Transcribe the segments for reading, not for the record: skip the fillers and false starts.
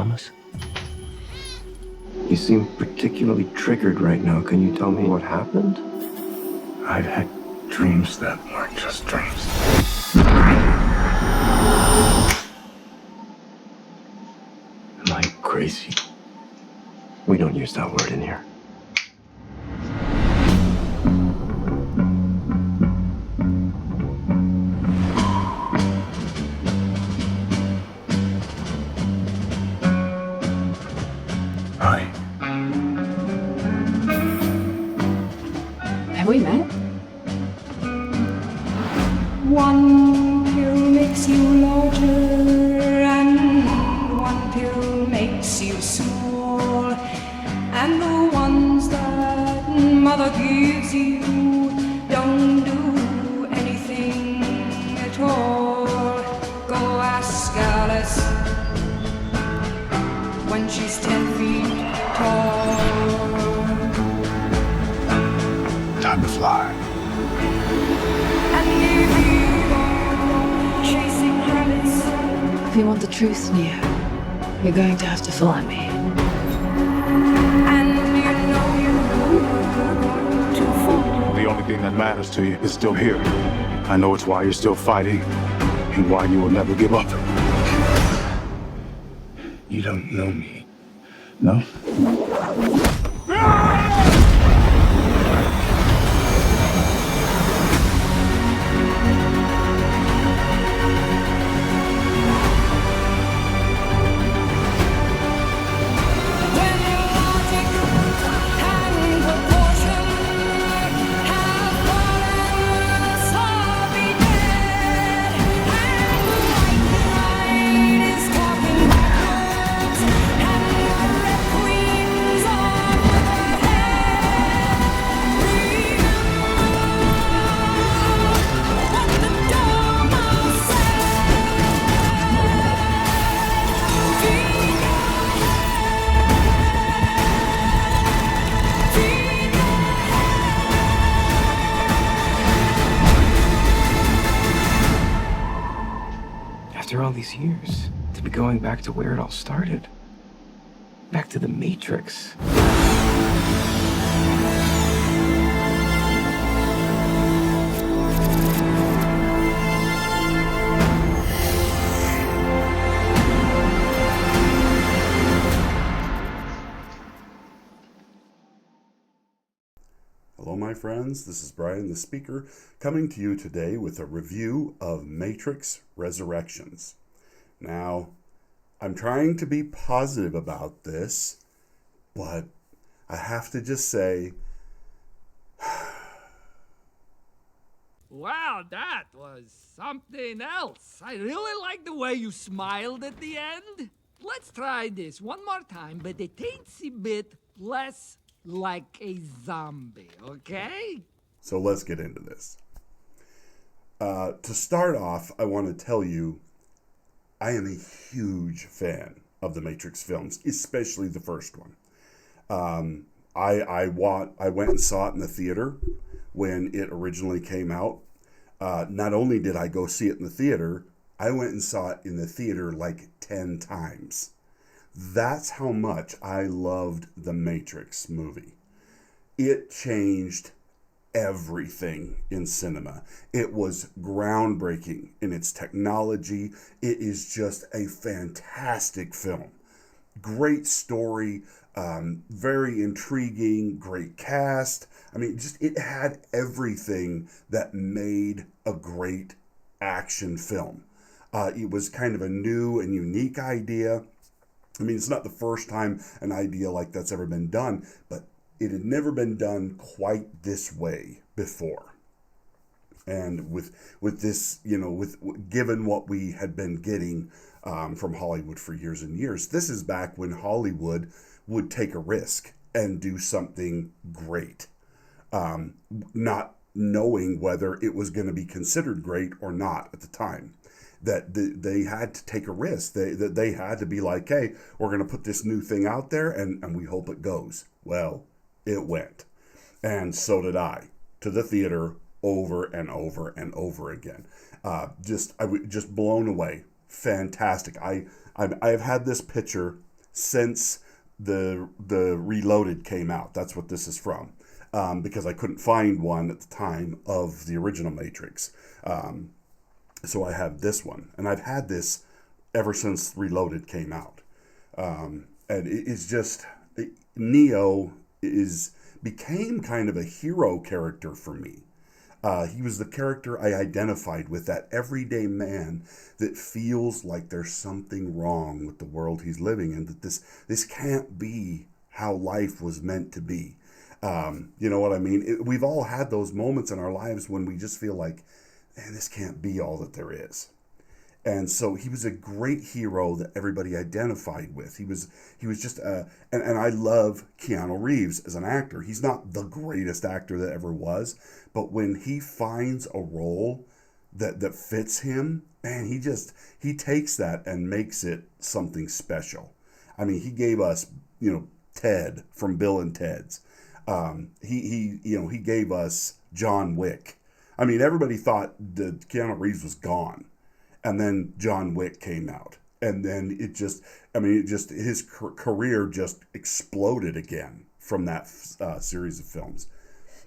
traumas? You seem particularly triggered right now. Can you tell me what happened? I've had dreams that weren't just dreams. Am I crazy? We don't use that word in here. Hi. Have we met? One pill makes you larger, and one pill makes you small. And the ones that mother gives you don't do anything at all. Go ask Alice when she's 10 feet tall. Time to fly. And if you go chasing rabbits, If you want the truth, Neo, you're going to have to follow me. and you know you're going to fall. The only thing that matters to you is still here. I know it's why you're still fighting and why you will never give up. You don't know me, no? When logic and proportion have fallen, so be dead. And the white knight is talking backwards, and the red queen's on her head. Remember what the dogma After all these years, to be going back to where it all started. Back to the Matrix. Hello, my friends. This is Brian the Speaker coming to you today with a review of Matrix Resurrections. Now, I'm trying to be positive about this, but I have to just say, Wow, that was something else. I really like the way you smiled at the end. Let's try this one more time, but a teensy bit less like a zombie, okay? so let's get into this. To start off, I want to tell you, I am a huge fan of the Matrix films, especially the first one. I went and saw it in the theater when it originally came out. Not only did I go see it in the theater, I went and saw it in the theater like 10 times. That's how much I loved the Matrix movie. It changed everything in cinema. It was groundbreaking in its technology. It is just a fantastic film. Great story, very intriguing, great cast. I mean, just it had everything that made a great action film. It was kind of a new and unique idea. I mean, it's not the first time an idea like that's ever been done, but it had never been done quite this way before. And with this, given what we had been getting from Hollywood for years and years, this is back when Hollywood would take a risk and do something great, not knowing whether it was going to be considered great or not at the time. That they had to take a risk. They had to be like, hey, we're going to put this new thing out there and we hope it goes. Well, it went. And so did I, to the theater over and over and over again. I was just blown away. Fantastic. I've had this picture since the Reloaded came out. That's what this is from, because I couldn't find one at the time of the original Matrix. So I have this one, and I've had this ever since Reloaded came out. And it's just, Neo became kind of a hero character for me. He was the character I identified with, that everyday man that feels like there's something wrong with the world he's living in, that this can't be how life was meant to be. You know what I mean? We've all had those moments in our lives when we just feel like, man, this can't be all that there is. And so he was a great hero that everybody identified with. He was just and I love Keanu Reeves as an actor. He's not the greatest actor that ever was, but when he finds a role that fits him, man, he takes that and makes it something special. I mean, he gave us, Ted from Bill and Ted's. He gave us John Wick. I mean, everybody thought that Keanu Reeves was gone. And then John Wick came out. And then his career just exploded again from that series of films.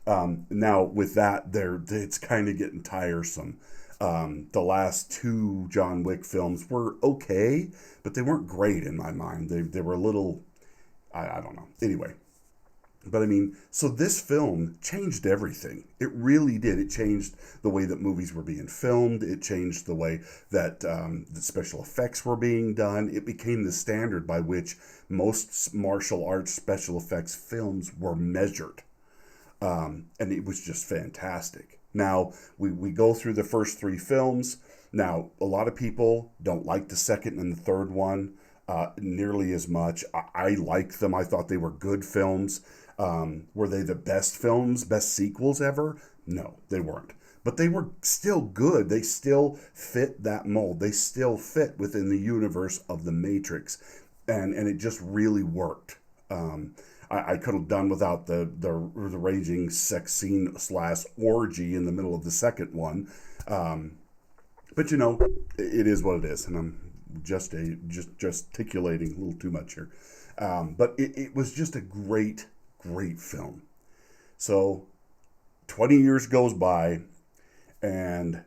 Now, with that, it's kind of getting tiresome. The last two John Wick films were okay, but they weren't great in my mind. They were a little, I don't know. Anyway. But I mean, so this film changed everything. It really did. It changed the way that movies were being filmed. It changed the way that the special effects were being done. It became the standard by which most martial arts special effects films were measured. And it was just fantastic. Now, we go through the first three films. Now, a lot of people don't like the second and the third one nearly as much. I liked them. I thought they were good films. Were they the best films, best sequels ever? No, they weren't. But they were still good. They still fit that mold. They still fit within the universe of the Matrix. And it just really worked. I could have done without the raging sex scene / orgy in the middle of the second one. But it is what it is. And I'm just gesticulating a little too much here. But it was just a great film. So 20 years goes by, and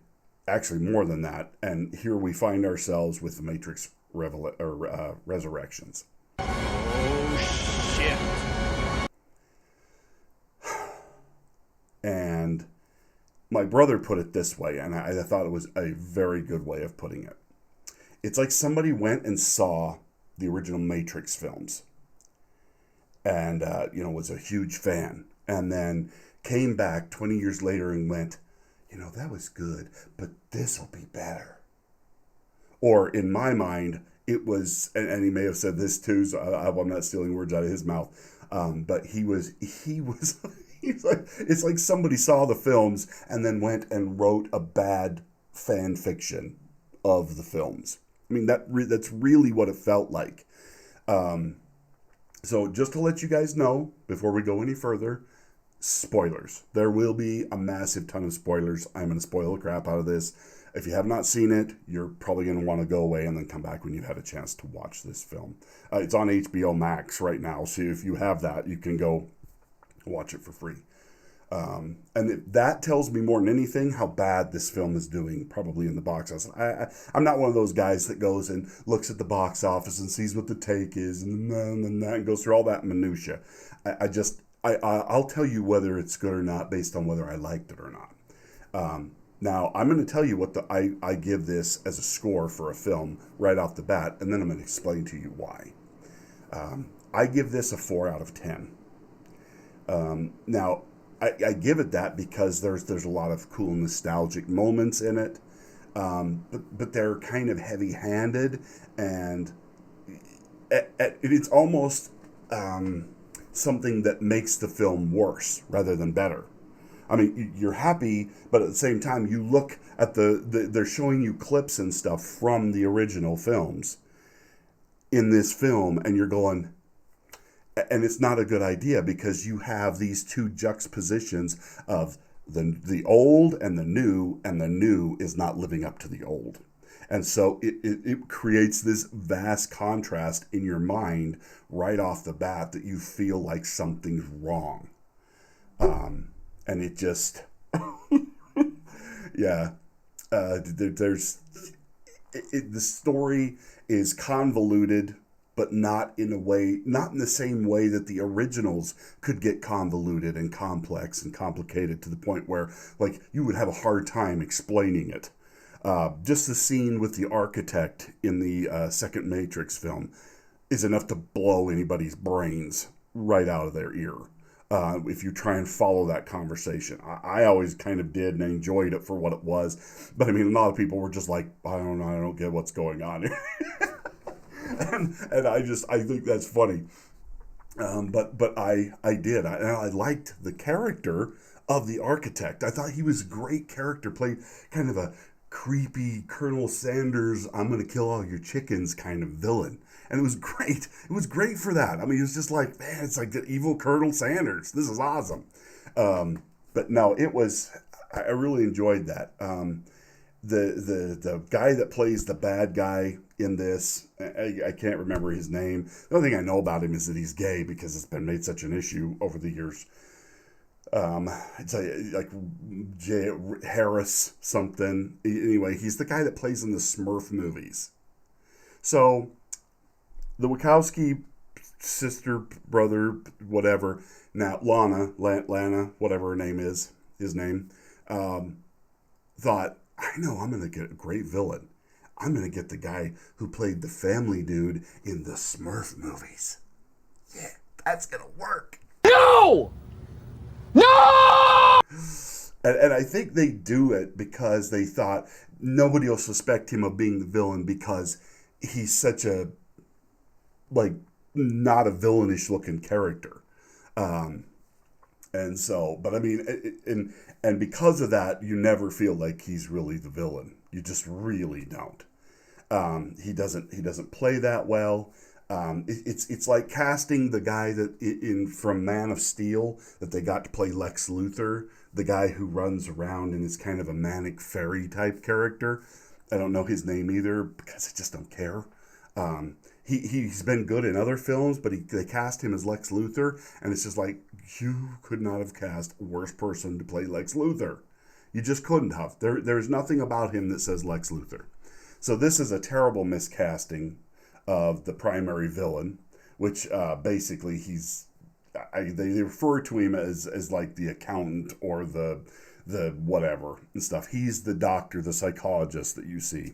actually more than that, and here we find ourselves with the Matrix Resurrections. Oh shit. And my brother put it this way, and I thought it was a very good way of putting it. It's like somebody went and saw the original Matrix films and, was a huge fan, and then came back 20 years later and went, that was good, but this will be better. Or in my mind, it was, and he may have said this too, so I'm not stealing words out of his mouth, but he was he's like, it's like somebody saw the films and then went and wrote a bad fan fiction of the films. I mean, that's really what it felt like. So just to let you guys know, before we go any further, spoilers. There will be a massive ton of spoilers. I'm going to spoil the crap out of this. If you have not seen it, you're probably going to want to go away and then come back when you've had a chance to watch this film. It's on HBO Max right now, so if you have that, you can go watch it for free. And that tells me more than anything how bad this film is doing, probably in the box office. I'm not one of those guys that goes and looks at the box office and sees what the take is and that and goes through all that minutia. I'll tell you whether it's good or not based on whether I liked it or not. Now, I'm going to tell you what I give this as a score for a film right off the bat, and then I'm going to explain to you why. I give this a 4 out of 10. Now, I give it that because there's a lot of cool nostalgic moments in it, but they're kind of heavy-handed, and it's almost something that makes the film worse rather than better. I mean, you're happy, but at the same time, you look at they're showing you clips and stuff from the original films in this film, and you're going, and it's not a good idea because you have these two juxtapositions of the old and the new is not living up to the old. And so it creates this vast contrast in your mind right off the bat that you feel like something's wrong. And it just, yeah, there's, the story is convoluted, but not in a way, not in the same way that the originals could get convoluted and complex and complicated to the point where, like, you would have a hard time explaining it. Just the scene with the architect in the second Matrix film is enough to blow anybody's brains right out of their ear. If you try and follow that conversation, I always kind of did and enjoyed it for what it was. But I mean, a lot of people were just like, I don't know, I don't get what's going on here. and I think that's funny. But I did. I liked the character of the architect. I thought he was a great character, played kind of a creepy Colonel Sanders, I'm going to kill all your chickens kind of villain. And it was great. It was great for that. I mean, it was just like, man, it's like the evil Colonel Sanders. This is awesome. But no, it was, I really enjoyed that. The guy that plays the bad guy in this, I can't remember his name. The only thing I know about him is that he's gay because it's been made such an issue over the years. It's like J. Harris something. Anyway, he's the guy that plays in the Smurf movies. So the Wachowski sister, brother, whatever, now Lana, whatever her name is, his name, thought, I know I'm going to get a great villain. I'm going to get the guy who played the family dude in the Smurf movies. Yeah, that's going to work. No! No! And I think they do it because they thought nobody will suspect him of being the villain because he's such a, like, not a villainish looking character. And so, but I mean, and because of that, you never feel like he's really the villain. You just really don't. He doesn't play that well. It's like casting the guy that from Man of Steel that they got to play Lex Luthor, the guy who runs around and is kind of a manic fairy type character. I don't know his name either because I just don't care. He's been good in other films, but they cast him as Lex Luthor, and it's just like, you could not have cast a worse person to play Lex Luthor. You just couldn't have. There's nothing about him that says Lex Luthor. So this is a terrible miscasting of the primary villain, which basically they refer to him as like the accountant or the whatever and stuff. He's the doctor, the psychologist that you see.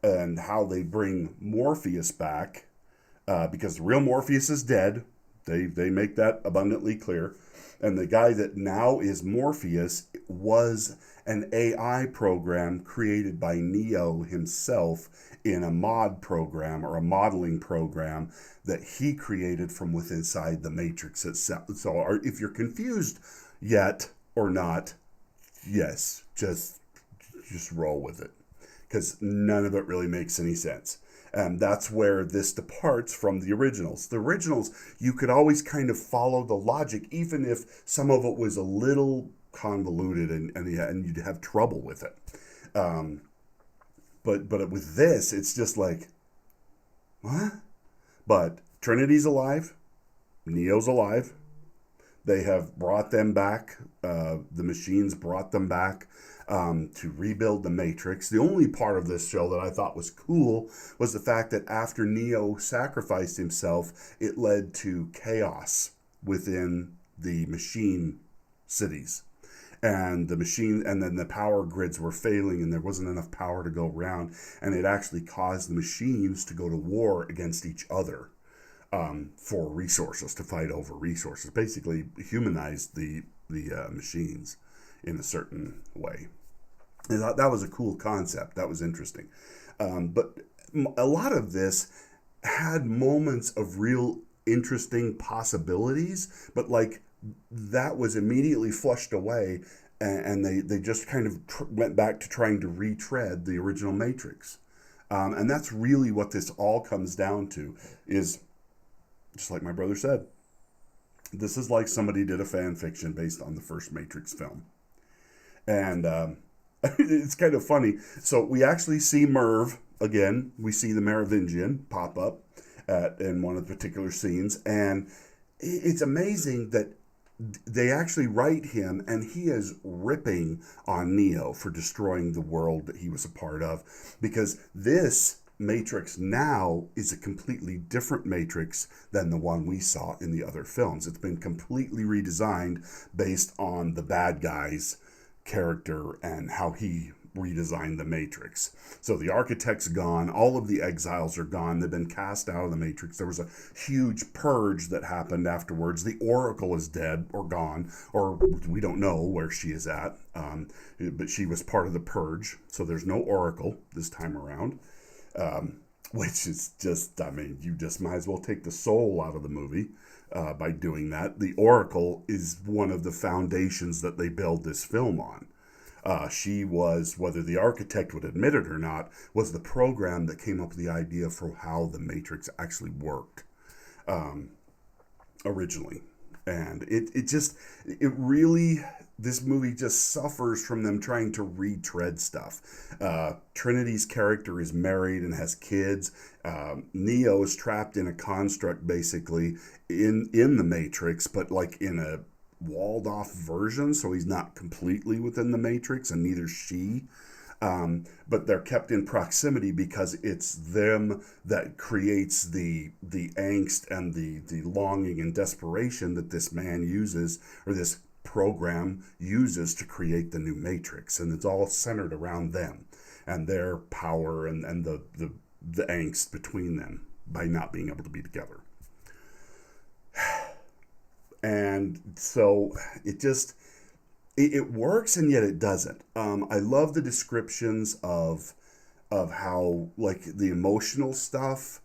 And how they bring Morpheus back, because the real Morpheus is dead. They make that abundantly clear. And the guy that now is Morpheus was an AI program created by Neo himself in a mod program or a modeling program that he created from within inside the Matrix itself. So if you're confused yet or not, yes, just roll with it, because none of it really makes any sense. And that's where this departs from the originals. The originals, you could always kind of follow the logic, even if some of it was a little convoluted and you'd have trouble with it. But with this, it's just like, what? But Trinity's alive. Neo's alive. They have brought them back. The machines brought them back to rebuild the Matrix. The only part of this show that I thought was cool was the fact that after Neo sacrificed himself, it led to chaos within the machine cities. And then the power grids were failing and there wasn't enough power to go around. And it actually caused the machines to go to war against each other for resources, to fight over resources. Basically humanized the machines in a certain way. And that was a cool concept. That was interesting. But a lot of this had moments of real interesting possibilities, but like that was immediately flushed away, and they just kind of went back to trying to retread the original Matrix. And that's really what this all comes down to, is just like my brother said, this is like somebody did a fan fiction based on the first Matrix film. And It's kind of funny. So we actually see Merv again. We see the Merovingian pop up in one of the particular scenes, and it's amazing that they actually write him, and he is ripping on Neo for destroying the world that he was a part of, because this Matrix now is a completely different Matrix than the one we saw in the other films. It's been completely redesigned based on the bad guy's character and how he redesigned the Matrix. So the architect's gone, all of the exiles are gone, they've been cast out of the Matrix. There was a huge purge that happened afterwards. The Oracle is dead or gone, or we don't know where she is at, but she was part of the purge, so there's no Oracle this time around. Which is just, I mean, you just might as well take the soul out of the movie by doing that. The Oracle is one of the foundations that they build this film on. She was, whether the architect would admit it or not, was the program that came up with the idea for how the Matrix actually worked originally. And it really, this movie just suffers from them trying to retread stuff. Trinity's character is married and has kids. Neo is trapped in a construct, basically, in the Matrix, but like in a walled off version, so he's not completely within the Matrix, and neither she. But they're kept in proximity because it's them that creates the angst and the longing and desperation that this man uses, or this program uses, to create the new Matrix. And it's all centered around them and their power and the angst between them by not being able to be together. And so it works, and yet it doesn't. I love the descriptions of how, like, the emotional stuff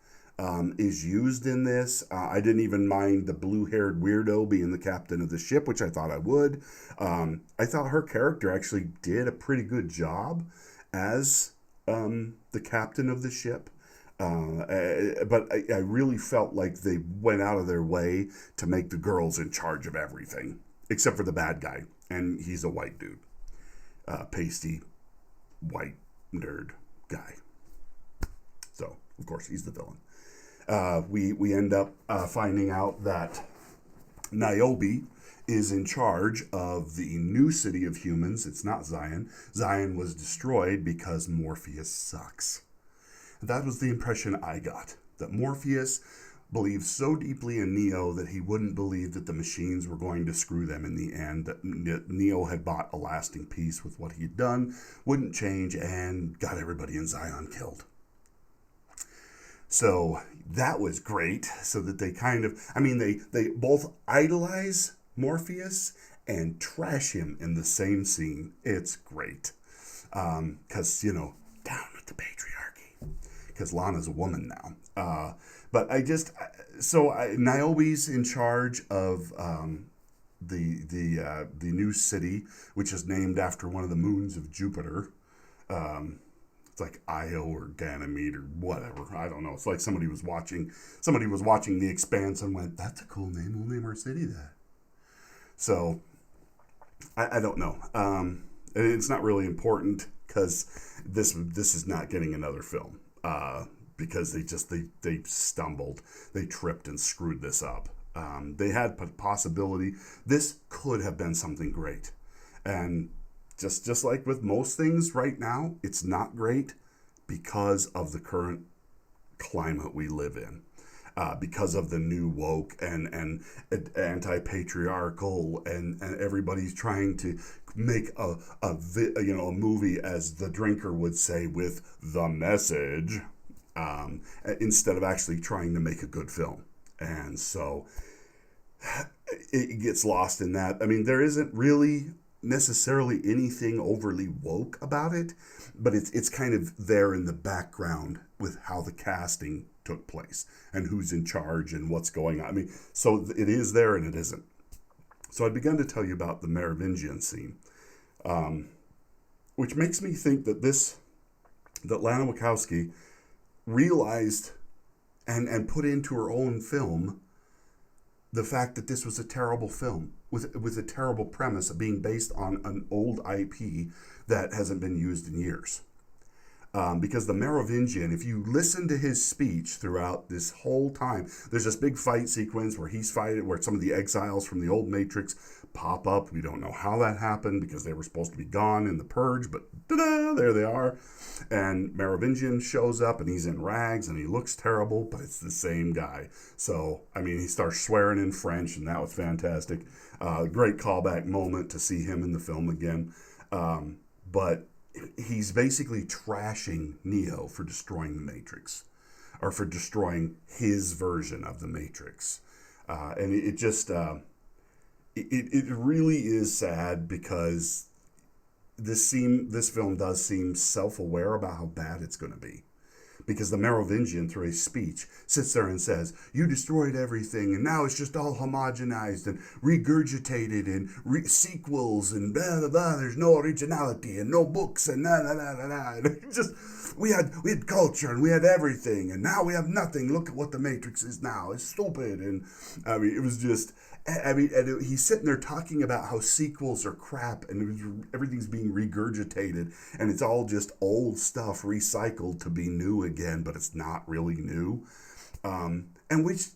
is used in this. I didn't even mind the blue-haired weirdo being the captain of the ship, which I thought I would. I thought her character actually did a pretty good job as the captain of the ship. But I really felt like they went out of their way to make the girls in charge of everything, except for the bad guy, and he's a white dude, pasty, white nerd guy. So, of course, he's the villain. We end up finding out that Niobe is in charge of the new city of humans. It's not Zion. Zion was destroyed because Morpheus sucks. That was the impression I got, that Morpheus believed so deeply in Neo that he wouldn't believe that the machines were going to screw them in the end, that Neo had bought a lasting peace with what he'd done, wouldn't change, and got everybody in Zion killed. So that was great, so that they kind of, I mean, they both idolize Morpheus and trash him in the same scene. It's great. Because, down with the patriarchy. Because Lana's a woman now. But Niobe's in charge of the new city, which is named after one of the moons of Jupiter. It's like Io or Ganymede or whatever. I don't know. It's like somebody was watching The Expanse and went, "That's a cool name. We'll name our city that." So I don't know. It's not really important because this is not getting another film. Because they stumbled, they tripped and screwed this up. They had possibility. This could have been something great, and just like with most things right now, it's not great because of the current climate we live in, because of the new woke and anti-patriarchal, and everybody's trying to make a movie, as the drinker would say, with the message, instead of actually trying to make a good film. And so it gets lost in that. I mean, there isn't really necessarily anything overly woke about it, but it's kind of there in the background with how the casting took place and who's in charge and what's going on. I mean, so it is there and it isn't. So I began to tell you about the Merovingian scene, which makes me think that Lana Wachowski realized and put into her own film the fact that this was a terrible film with a terrible premise of being based on an old IP that hasn't been used in years. Because the Merovingian, if you listen to his speech throughout this whole time, there's this big fight sequence where he's fighting, where some of the exiles from the old Matrix pop up. We don't know how that happened because they were supposed to be gone in the Purge, but ta-da, there they are. And Merovingian shows up and he's in rags and he looks terrible, but it's the same guy. So, I mean, he starts swearing in French and that was fantastic. Great callback moment to see him in the film again. But he's basically trashing Neo for destroying the Matrix, or for destroying his version of the Matrix. And it just, it really is sad because this film does seem self-aware about how bad it's going to be. Because the Merovingian, through his speech, sits there and says, you destroyed everything, and now it's just all homogenized and regurgitated and sequels and blah, blah, blah. There's no originality and no books and nah, nah, nah, nah, nah. And just, we had culture and we had everything, and now we have nothing. Look at what the Matrix is now. It's stupid. And, I mean, it was just... he's sitting there talking about how sequels are crap and everything's being regurgitated and it's all just old stuff recycled to be new again, but it's not really new. And which,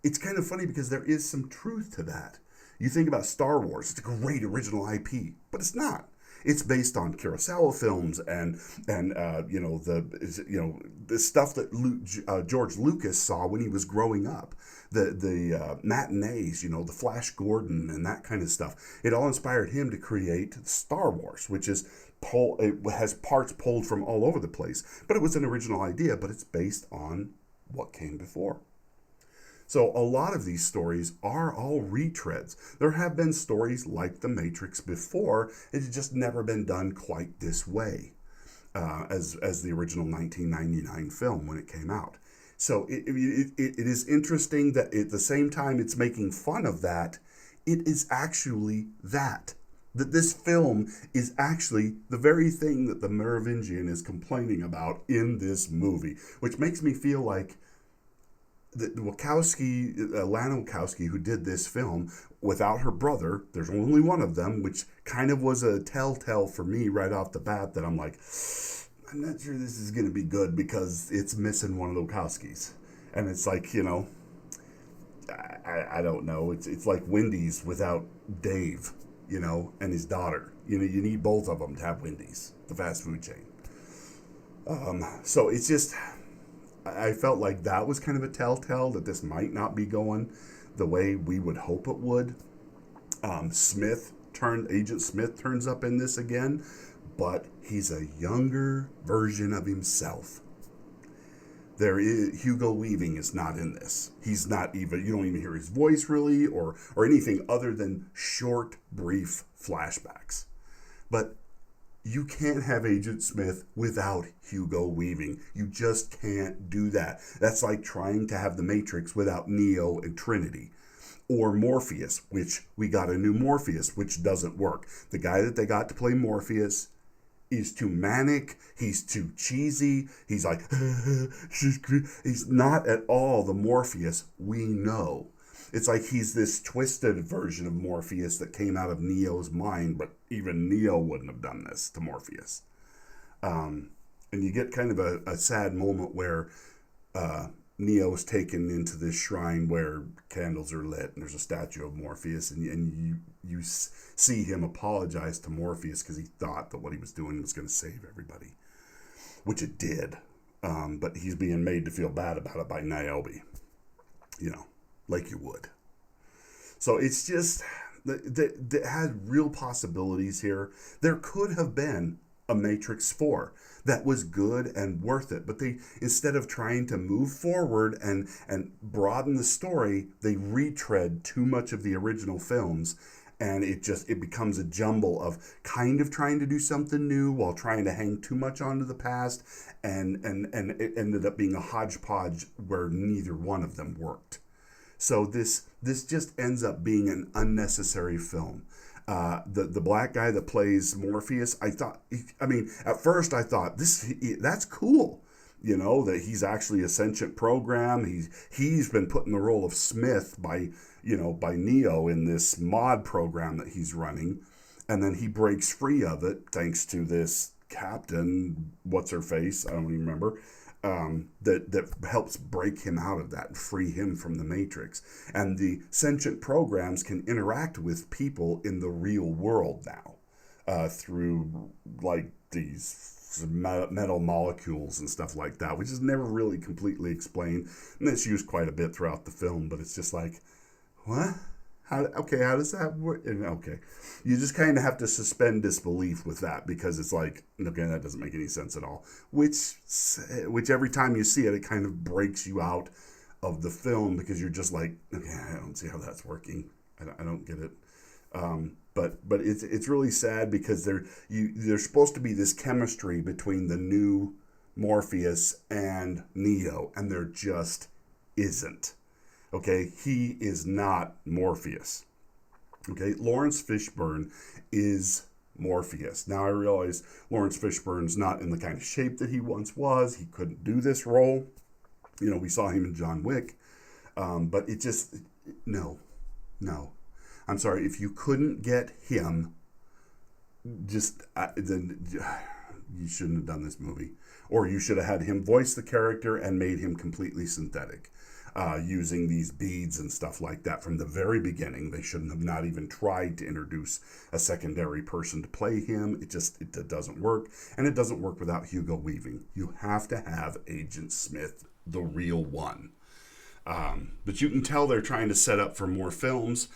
it's kind of funny because there is some truth to that. You think about Star Wars, it's a great original IP, but it's not. It's based on Kurosawa films and the stuff that George Lucas saw when he was growing up. The matinees, the Flash Gordon and that kind of stuff. It all inspired him to create Star Wars, which is it has parts pulled from all over the place. But it was an original idea, but it's based on what came before. So a lot of these stories are all retreads. There have been stories like The Matrix before. It's just never been done quite this way as the original 1999 film when it came out. So it is interesting that at the same time it's making fun of that, it is actually that this film is actually the very thing that the Merovingian is complaining about in this movie, which makes me feel like the Lana Wachowski, who did this film, without her brother, there's only one of them, which kind of was a telltale for me right off the bat that I'm like, I'm not sure this is going to be good because it's missing one of the Wachowskis. And it's like, I don't know. It's like Wendy's without Dave, and his daughter. You need both of them to have Wendy's, the fast food chain. So it's just, I felt like that was kind of a telltale that this might not be going the way we would hope it would. Agent Smith turns up in this again, but he's a younger version of himself. Hugo Weaving is not in this. He's not even, you don't even hear his voice really or anything other than short, brief flashbacks. But you can't have Agent Smith without Hugo Weaving. You just can't do that. That's like trying to have the Matrix without Neo and Trinity. Or Morpheus, which we got a new Morpheus, which doesn't work. The guy that they got to play Morpheus is too manic. He's too cheesy. He's like, he's not at all the Morpheus we know. It's like he's this twisted version of Morpheus that came out of Neo's mind, but even Neo wouldn't have done this to Morpheus. And you get kind of a sad moment where Neo's taken into this shrine where candles are lit and there's a statue of Morpheus, and you see him apologize to Morpheus because he thought that what he was doing was going to save everybody, which it did. But he's being made to feel bad about it by Niobe, like you would. So it's just that had real possibilities here. There could have been a Matrix 4 that was good and worth it, but they, instead of trying to move forward and broaden the story, they retread too much of the original films, and it becomes a jumble of kind of trying to do something new while trying to hang too much onto the past, and it ended up being a hodgepodge where neither one of them worked. So this just ends up being an unnecessary film. The black guy that plays Morpheus, at first I thought that's cool. that he's actually a sentient program. He's been put in the role of Smith by Neo in this mod program that he's running, and then he breaks free of it thanks to this captain, what's her face, I don't even remember, that helps break him out of that and free him from the Matrix. And the sentient programs can interact with people in the real world now, through like these metal molecules and stuff like that, which is never really completely explained, and it's used quite a bit throughout the film. But it's just like, what? How does that work? And okay, you just kind of have to suspend disbelief with that, because it's like, okay, that doesn't make any sense at all. Which every time you see it, it kind of breaks you out of the film, because you're just like, okay, I don't see how that's working. I don't get it. But it's really sad, because there's supposed to be this chemistry between the new Morpheus and Neo, and there just isn't. Okay, he is not Morpheus. Okay, Lawrence Fishburne is Morpheus. Now I realize Lawrence Fishburne's not in the kind of shape that he once was. He couldn't do this role. We saw him in John Wick, but it just no. I'm sorry, if you couldn't get him, then you shouldn't have done this movie. Or you should have had him voice the character and made him completely synthetic, using these beads and stuff like that from the very beginning. They shouldn't have not even tried to introduce a secondary person to play him. It doesn't work, and it doesn't work without Hugo Weaving. You have to have Agent Smith, the real one. But you can tell they're trying to set up for more films.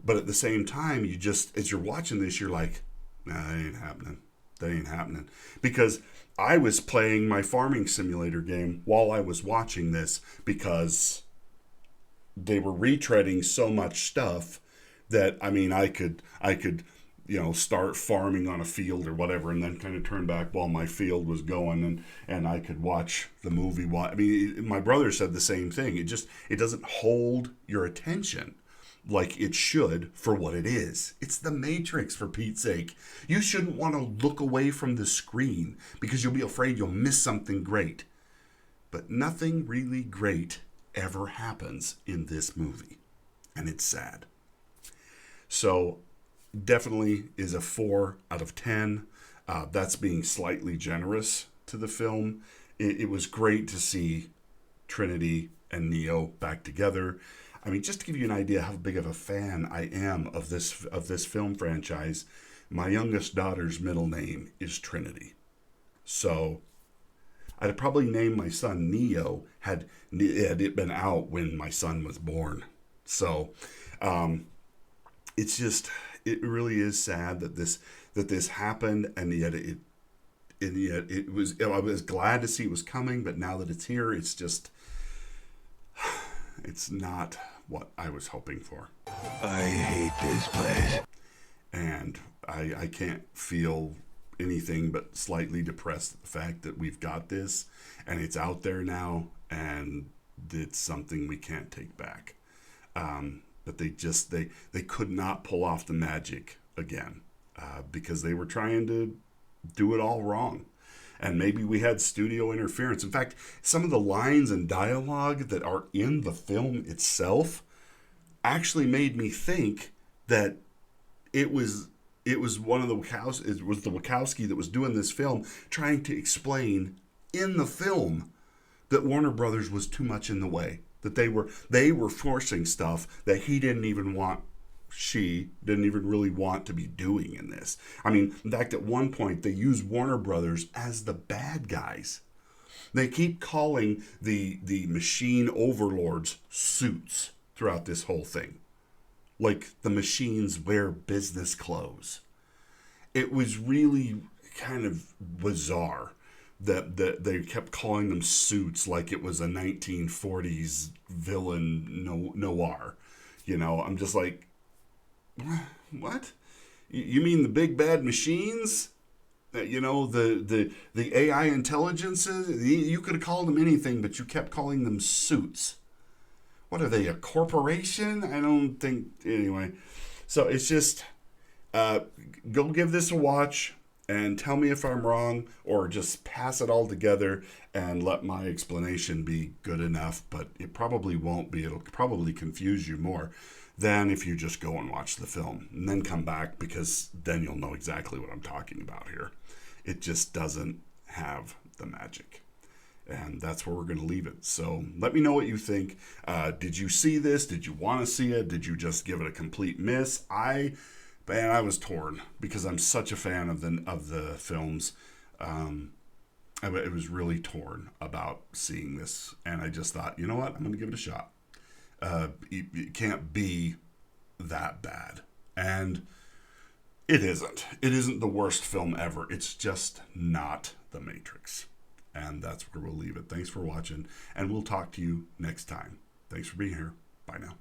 But at the same time, you just, as you're watching this, you're like, nah, that ain't happening. That ain't happening. Because I was playing my farming simulator game while I was watching this, because they were retreading so much stuff that, I could start farming on a field or whatever, and then kind of turn back while my field was going, and I could watch the movie. My brother said the same thing. It doesn't hold your attention like it should for what it is. It's the Matrix, for Pete's sake. You shouldn't want to look away from the screen because you'll be afraid you'll miss something great. But nothing really great ever happens in this movie, and it's sad. So definitely is a 4 out of 10. That's being slightly generous to the film. It was great to see Trinity and Neo back together. Just to give you an idea how big of a fan I am of this film franchise, my youngest daughter's middle name is Trinity. So I'd probably name my son Neo had it been out when my son was born. So it really is sad that this happened, and yet it was. I was glad to see it was coming, but now that it's here, it's not what I was hoping for. I hate this place. And I can't feel anything but slightly depressed at the fact that we've got this, and it's out there now, and it's something we can't take back. But they could not pull off the magic again, because they were trying to do it all wrong. And maybe we had studio interference. In fact, some of the lines and dialogue that are in the film itself actually made me think that it was one of the it was the Wachowski that was doing this film, trying to explain in the film that Warner Brothers was too much in the way, that they were forcing stuff that she didn't even really want to be doing in this. In fact, at one point, they use Warner Brothers as the bad guys. They keep calling the machine overlords suits throughout this whole thing. Like the machines wear business clothes. It was really kind of bizarre that they kept calling them suits like it was a 1940s villain noir. I'm just like, what? You mean the big bad machines? The AI intelligences? You could have called them anything, but you kept calling them suits. What are they, a corporation? I don't think, anyway. So it's just, go give this a watch, and tell me if I'm wrong, or just pass it all together and let my explanation be good enough, but it probably won't be. It'll probably confuse you more than if you just go and watch the film and then come back, because then you'll know exactly what I'm talking about here. It just doesn't have the magic. And that's where we're going to leave it. So let me know what you think. Did you see this? Did you want to see it? Did you just give it a complete miss? I was torn because I'm such a fan of the films. I was really torn about seeing this, and I just thought, you know what? I'm going to give it a shot. It can't be that bad, and it isn't. It isn't the worst film ever. It's just not The Matrix. And that's where we'll leave it. Thanks for watching, and we'll talk to you next time. Thanks for being here. Bye now.